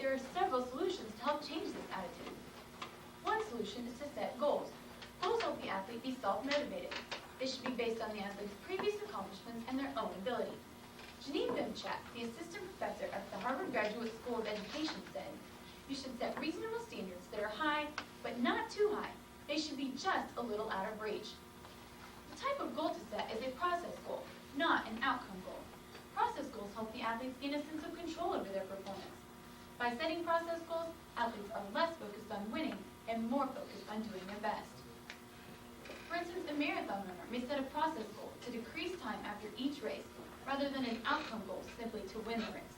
there are several solutions to help change this attitude. One solution is to set goals. Goals help the athlete be self-motivated. They should be based on the athlete's previous accomplishments and their own ability. Janine Bimchak, the assistant professor at the Harvard Graduate School of Education, said, "You should set reasonable standards that are high, but not too high. They should be just a little out of reach." The type of goal to set is a process goal, not an outcome goal. Process goals help the athletes gain a sense of control over their performance. By setting process goals, athletes are less focused on winning and more focused on doing their best. For instance, a marathon runner may set a process goal to decrease time after each race, rather than an outcome goal simply to win the race.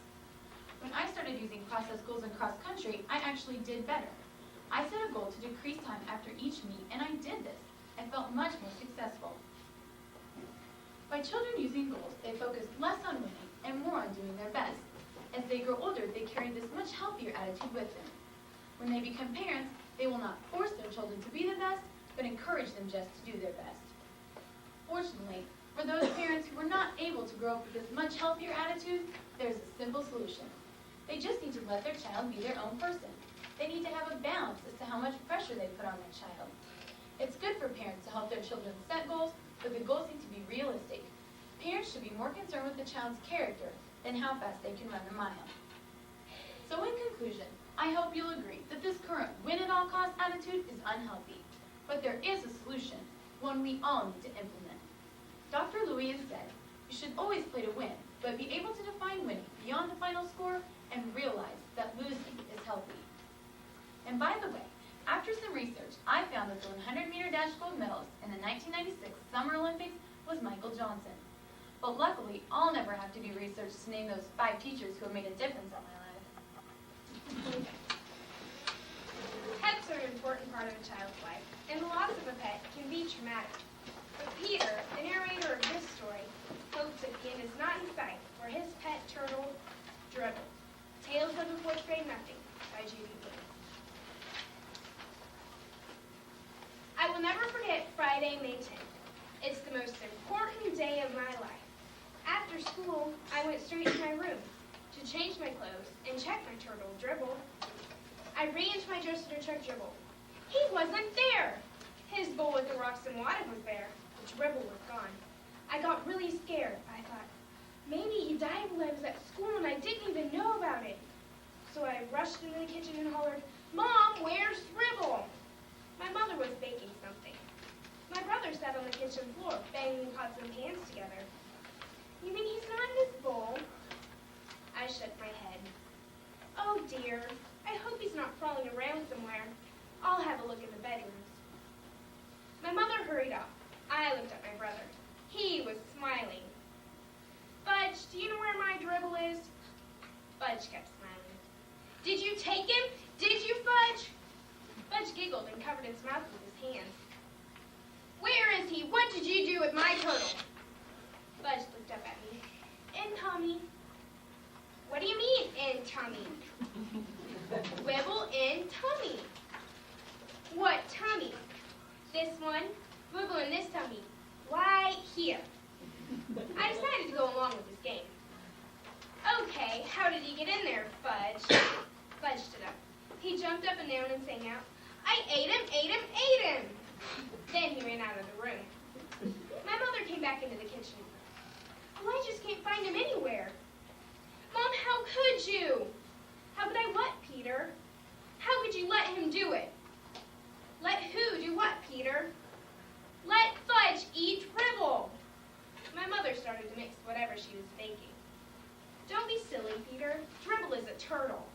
When I started using process goals in cross country, I actually did better. I set a goal to decrease time after each meet, and I did this. I felt much more successful. By children using goals, they focus less on winning and more on doing their best. As they grow older, they carry this much healthier attitude with them. When they become parents, they will not force their children to be the best, but encourage them just to do their best. Fortunately, for those parents who were not able to grow up with this much healthier attitude, there's a simple solution. They just need to let their child be their own person. They need to have a balance as to how much pressure they put on their child. It's good for parents to help their children set goals, but the goals need to be realistic. Parents should be more concerned with the child's character than how fast they can run a mile. So in conclusion, I hope you'll agree that this current win-at-all-costs attitude is unhealthy. But there is a solution, one we all need to implement. Dr. Louis has said, "You should always play to win, but be able to define winning beyond the final score and realize that losing is healthy." And by the way, after some research, I found that the 100-meter dash gold medalist in the 1996 Summer Olympics was Michael Johnson. But luckily, I'll never have to do research to name those 5 teachers who have made a difference on my life. Pets are an important part of a child's life, and the loss of a pet can be traumatic. But Peter, the narrator of this story, hopes that the end is not in sight for his pet turtle, Dribble. Tales of a Fourth Grade Nothing by Judy Blume. I will never forget Friday, May 10th. It's the most important day of my life. After school, I went straight to my room to change my clothes and check my turtle, Dribble. I ran to my dresser to check Dribble. He wasn't there. His bowl with the rocks and water was there, but Dribble was gone. I got really scared. I thought, maybe he died while I was at school and I didn't even know about it. So I rushed into the kitchen and hollered, "Mom, where's Dribble?" My mother was baking something. My brother sat on the kitchen floor, banging pots and pans together. "You mean he's not in this bowl?" I shook my head. "Oh dear, I hope he's not crawling around somewhere. I'll have a look in the bedrooms." My mother hurried off. I looked at my brother. He was smiling. "Fudge, do you know where my Dribble is?" Fudge kept smiling. "Did you take him? Did you, Fudge?" Fudge giggled and covered his mouth with his hands. "Where is he? What did you do with my turtle?" Fudge looked up at me. "In tummy." "What do you mean, in tummy?" "Wibble in tummy." "What tummy?" "This one. Wibble in this tummy. Right here." I decided to go along with this game. "Okay, how did he get in there, Fudge?" Fudge stood up. He jumped up and down and sang out, "I ate him, ate him, ate him." Then he ran out of the room. My mother came back into the kitchen. "Oh, I just can't find him anywhere." "Mom, how could you?" "How could I what, Peter?" "How could you let him do it?" "Let who do what, Peter?" "Let Fudge eat Dribble." My mother started to mix whatever she was baking. "Don't be silly, Peter. Dribble is a turtle."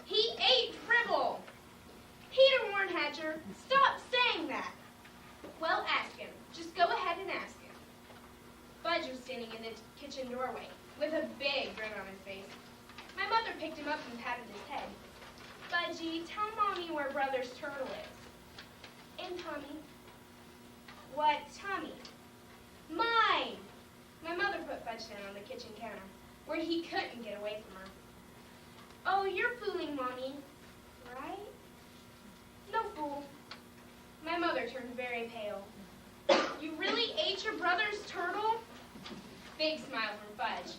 "He ate Dribble." "Peter Warnhatcher, stop saying that." "Well, ask him. Just go ahead and ask him." Fudge was standing in the kitchen doorway with a big grin on his face. My mother picked him up and patted his head. "Fudgy, tell Mommy where Brother's turtle is." "In tummy." "What tummy?" "Mine." My mother put Fudge down on the kitchen counter, where he couldn't get away from her. "Oh, you're fooling Mommy, right?" "No fool." My mother turned very pale. "You really ate your brother's turtle?" Big smile from Fudge.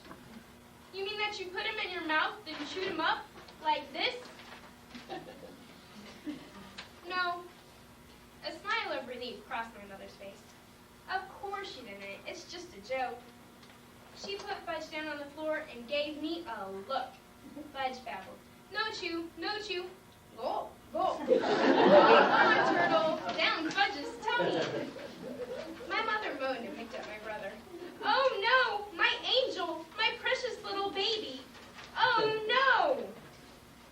"You mean that you put him in your mouth, then chewed him up, like Like this? No. A smile of relief crossed my mother's face. Of course she didn't. It's just a joke. She put Fudge down on the floor and gave me a look. Fudge babbled. No chew, no chew. Go, go. Come on, Turtle. Down Fudge's tummy. My mother moaned and picked up my brother. Oh no, my angel, my precious little baby. Oh no.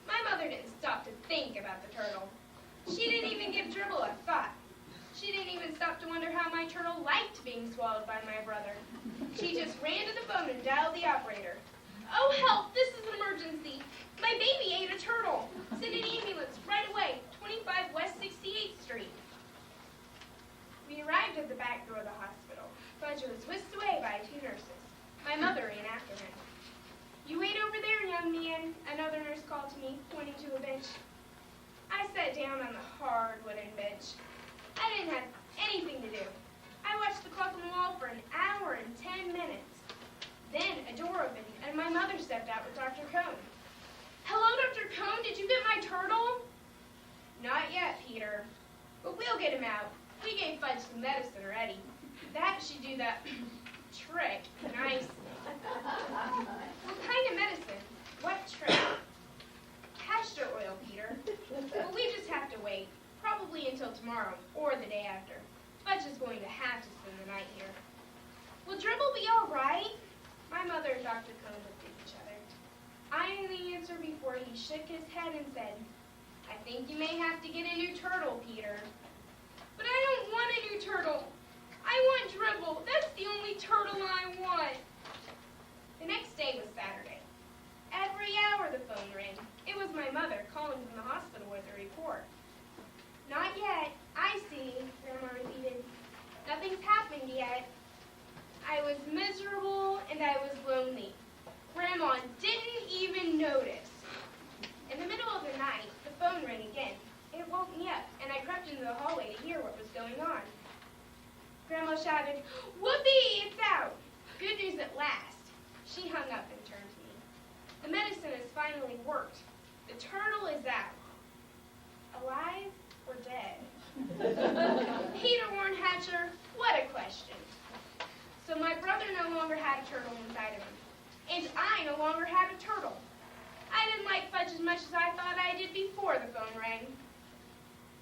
My mother didn't stop to think about the turtle. She didn't even give Dribble a thought. She didn't even stop to wonder how my turtle liked being swallowed by my brother. She just ran to the phone and dialed the operator. Oh, help! This is an emergency. My baby ate a turtle. Send an ambulance right away, 25 West 68th Street. We arrived at the back door of the hospital. Fudge was whisked away by 2 nurses. My mother ran after him. You wait over there, young man, another nurse called to me, pointing to a bench. I sat down on the hard wooden bench. I didn't have anything to do. I watched the clock on the wall for an hour and 10 minutes. Then a door opened, and my mother stepped out with Dr. Cone. Hello, Dr. Cone, did you get my turtle? Not yet, Peter, but we'll get him out. We gave Fudge some medicine already. That should do that trick nicely. What kind of medicine? What trick? Castor oil, Peter. But we just have to wait. Probably until tomorrow, or the day after. Fudge is going to have to spend the night here. Will Dribble be all right? My mother and Dr. Cone looked at each other. I knew the answer before he shook his head and said, I think you may have to get a new turtle, Peter. But I don't want a new turtle. I want Dribble. That's the only turtle I want. The next day was Saturday. Every hour the phone rang. It was my mother calling from the hospital with a report. Not yet. I see, Grandma repeated. Nothing's happened yet. I was miserable and I was lonely. Grandma didn't even notice. In the middle of the night, the phone rang again. It woke me up, and I crept into the hallway to hear what was going on. Grandma shouted, Whoopee, it's out! Good news at last. She hung up and turned to me. The medicine has finally worked. The turtle is out. Alive or dead? Peter Warnhatcher, what a question. So my brother no longer had a turtle inside of him, and I no longer had a turtle. I didn't like Fudge as much as I thought I did before the phone rang.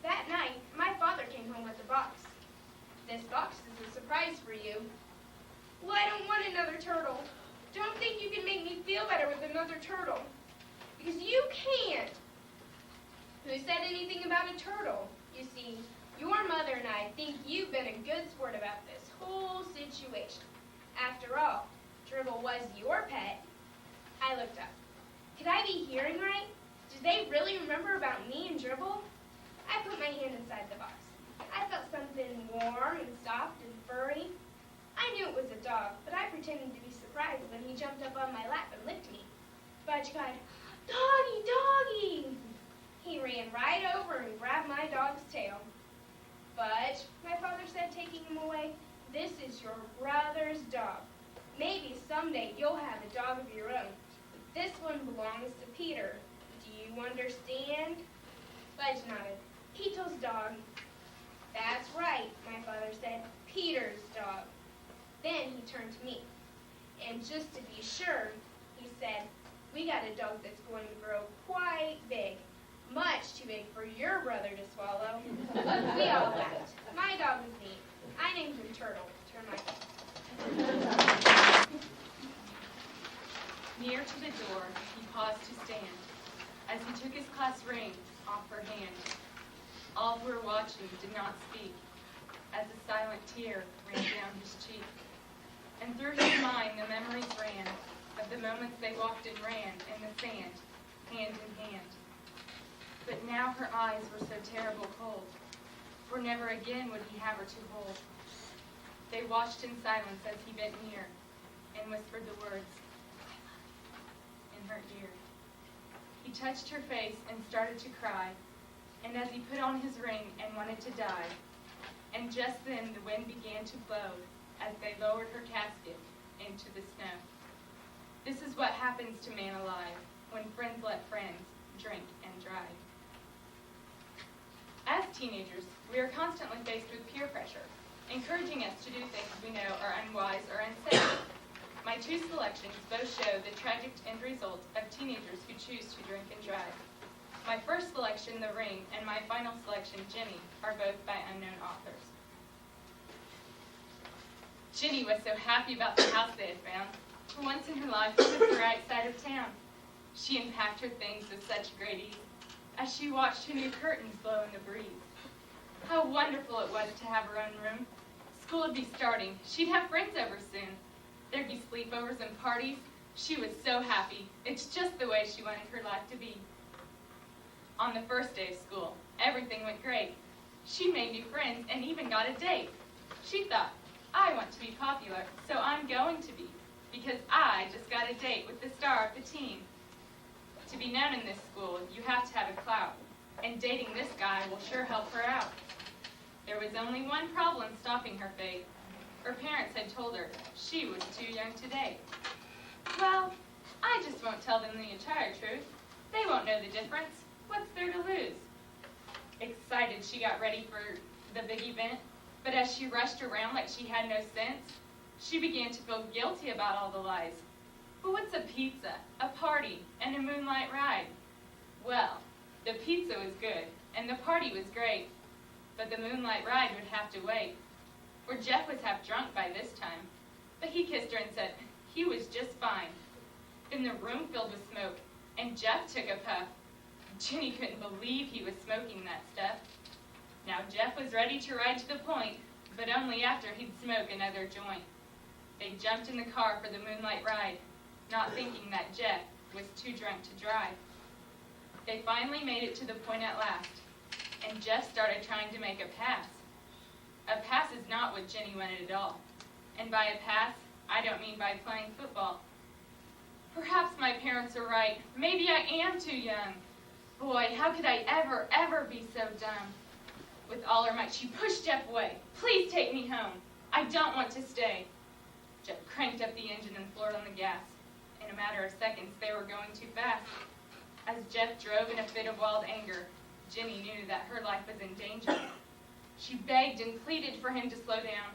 That night, my father came home with a box. This box is a surprise for you. Well, I don't want another turtle. Don't think you can make me feel better with another turtle. Because you can't. Who said anything about a turtle? You see, your mother and I think you've been a good sport about this whole situation. After all, Dribble was your pet. I looked up. Could I be hearing right? Did they really remember about me and Dribble? I put my hand inside the box. I felt something warm and soft and furry. I knew it was a dog, but I pretended to be surprised when he jumped up on my lap and licked me. Fudge cried, Doggy, doggy! He ran right over and grabbed my dog's tail. Fudge, my father said, taking him away, this is your brother's dog. Maybe someday you'll have a dog of your own. But this one belongs to Peter. Do you understand? Fudge nodded. Peter's dog. That's right, my father said. Peter's dog. Then he turned to me. And just to be sure, he said, we got a dog that's going to grow quite big. Much too big for your brother to swallow. We all laughed. My dog was neat. I named him Turtle. Turn my Near to the door, he paused to stand, as he took his class ring off her hand. All who were watching did not speak, as a silent tear ran down his cheek. And through his mind the memories ran of the moments they walked and ran in the sand, hand in hand. But now her eyes were so terrible cold, for never again would he have her to hold. They watched in silence as he bent near and whispered the words, I love you, in her ear. He touched her face and started to cry, and as he put on his ring and wanted to die, and just then the wind began to blow as they lowered her casket into the snow. This is what happens to man alive when friends let friends teenagers, we are constantly faced with peer pressure, encouraging us to do things we know are unwise or unsafe. My two selections both show the tragic end result of teenagers who choose to drink and drive. My first selection, The Ring, and my final selection, Jenny, are both by unknown authors. Jenny was so happy about the house they had found. For once in her life, it was the right side of town. She unpacked her things with such great ease as she watched her new curtains blow in the breeze. How wonderful it was to have her own room. School would be starting. She'd have friends over soon. There'd be sleepovers and parties. She was so happy. It's just the way she wanted her life to be. On the first day of school, everything went great. She made new friends and even got a date. She thought, I want to be popular, so I'm going to be, because I just got a date with the star of the team. To be known in this school, you have to have a clout, and dating this guy will sure help her out. There was only one problem stopping her fate. Her parents had told her she was too young to date. Well, I just won't tell them the entire truth. They won't know the difference. What's there to lose? Excited, she got ready for the big event, but as she rushed around like she had no sense, she began to feel guilty about all the lies. But what's a pizza, a party, and a moonlight ride? Well, the pizza was good, and the party was great, but the moonlight ride would have to wait. For Jeff was half drunk by this time, but he kissed her and said he was just fine. Then the room filled with smoke, and Jeff took a puff. Jenny couldn't believe he was smoking that stuff. Now Jeff was ready to ride to the point, but only after he'd smoke another joint. They jumped in the car for the moonlight ride, not thinking that Jeff was too drunk to drive. They finally made it to the point at last, and Jeff started trying to make a pass. A pass is not what Jenny wanted at all. And by a pass, I don't mean by playing football. Perhaps my parents are right. Maybe I am too young. Boy, how could I ever be so dumb? With all her might, she pushed Jeff away. Please take me home. I don't want to stay. Jeff cranked up the engine and floored on the gas. In a matter of seconds, they were going too fast. As Jeff drove in a fit of wild anger, Jenny knew that her life was in danger. She begged and pleaded for him to slow down,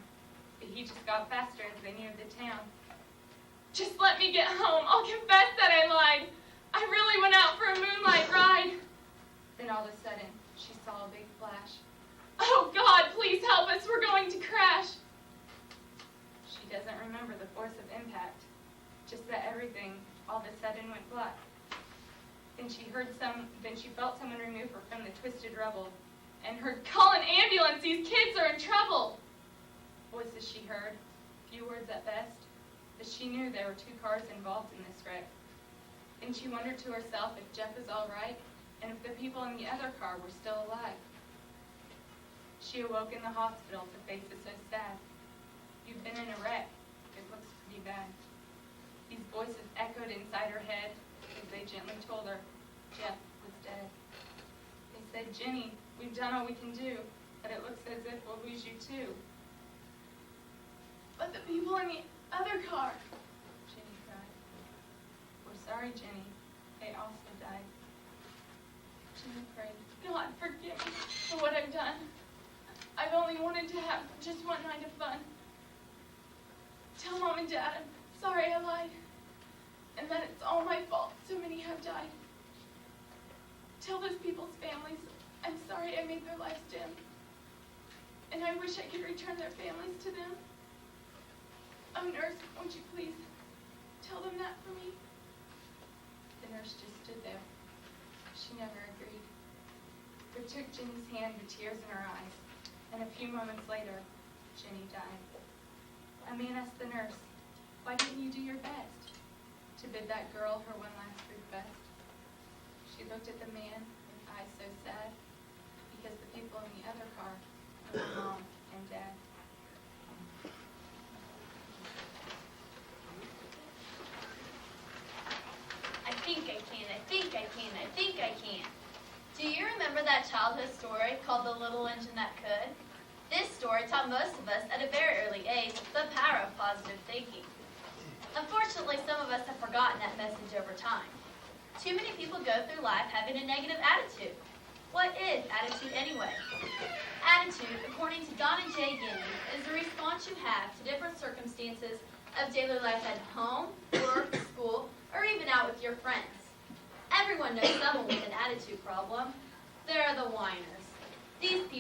but he just got faster as they neared the town. Just let me get home. I'll confess that I lied. I really went out for a moonlight ride. Then all of a sudden, she saw a big flash. Oh, God, please help us. We're going to crash. She doesn't remember the force of impact, just that everything all of a sudden went black. Then she felt someone remove her from the twisted rubble and heard, "Call an ambulance, these kids are in trouble." Voices she heard, few words at best, but she knew there were two cars involved in this wreck. Then she wondered to herself if Jeff was all right and if the people in the other car were still alive. She awoke in the hospital to face it so sad. You've been in a wreck. It looks pretty bad. These voices echoed inside her head as they gently told her Jeff was dead. They said, "Jenny, we've done all we can do, but it looks as if we'll lose you too." "But the people in the other car," Jenny cried. "We're sorry, Jenny. They also died." Jenny prayed, "God, forgive me for what I've done. I've only wanted to have just one night of fun. Tell Mom and Dad I'm sorry I lied, and that it's all my fault so many have died. Tell those people's families I'm sorry I made their lives dim, and I wish I could return their families to them. Oh, nurse, won't you please tell them that for me?" The nurse just stood there. She never agreed, but took Jenny's hand with tears in her eyes, and a few moments later, Jenny died. A man asked the nurse, "Why didn't you do your best to bid that girl her one last request?" She looked at the man with eyes so sad, because the people in the other car were her Mom and Dad. I think I can, I think I can, I think I can. Do you remember that childhood story called The Little Engine That Could? This story taught most of us at a very early age the power of positive thinking. Unfortunately, some of us have forgotten that message over time. Too many people go through life having a negative attitude. What is attitude anyway? Attitude, according to Donna J. Guinea, is the response you have to different circumstances of daily life at home, work, school, or even out with your friends. Everyone knows someone with an attitude problem. They're the whiners. These people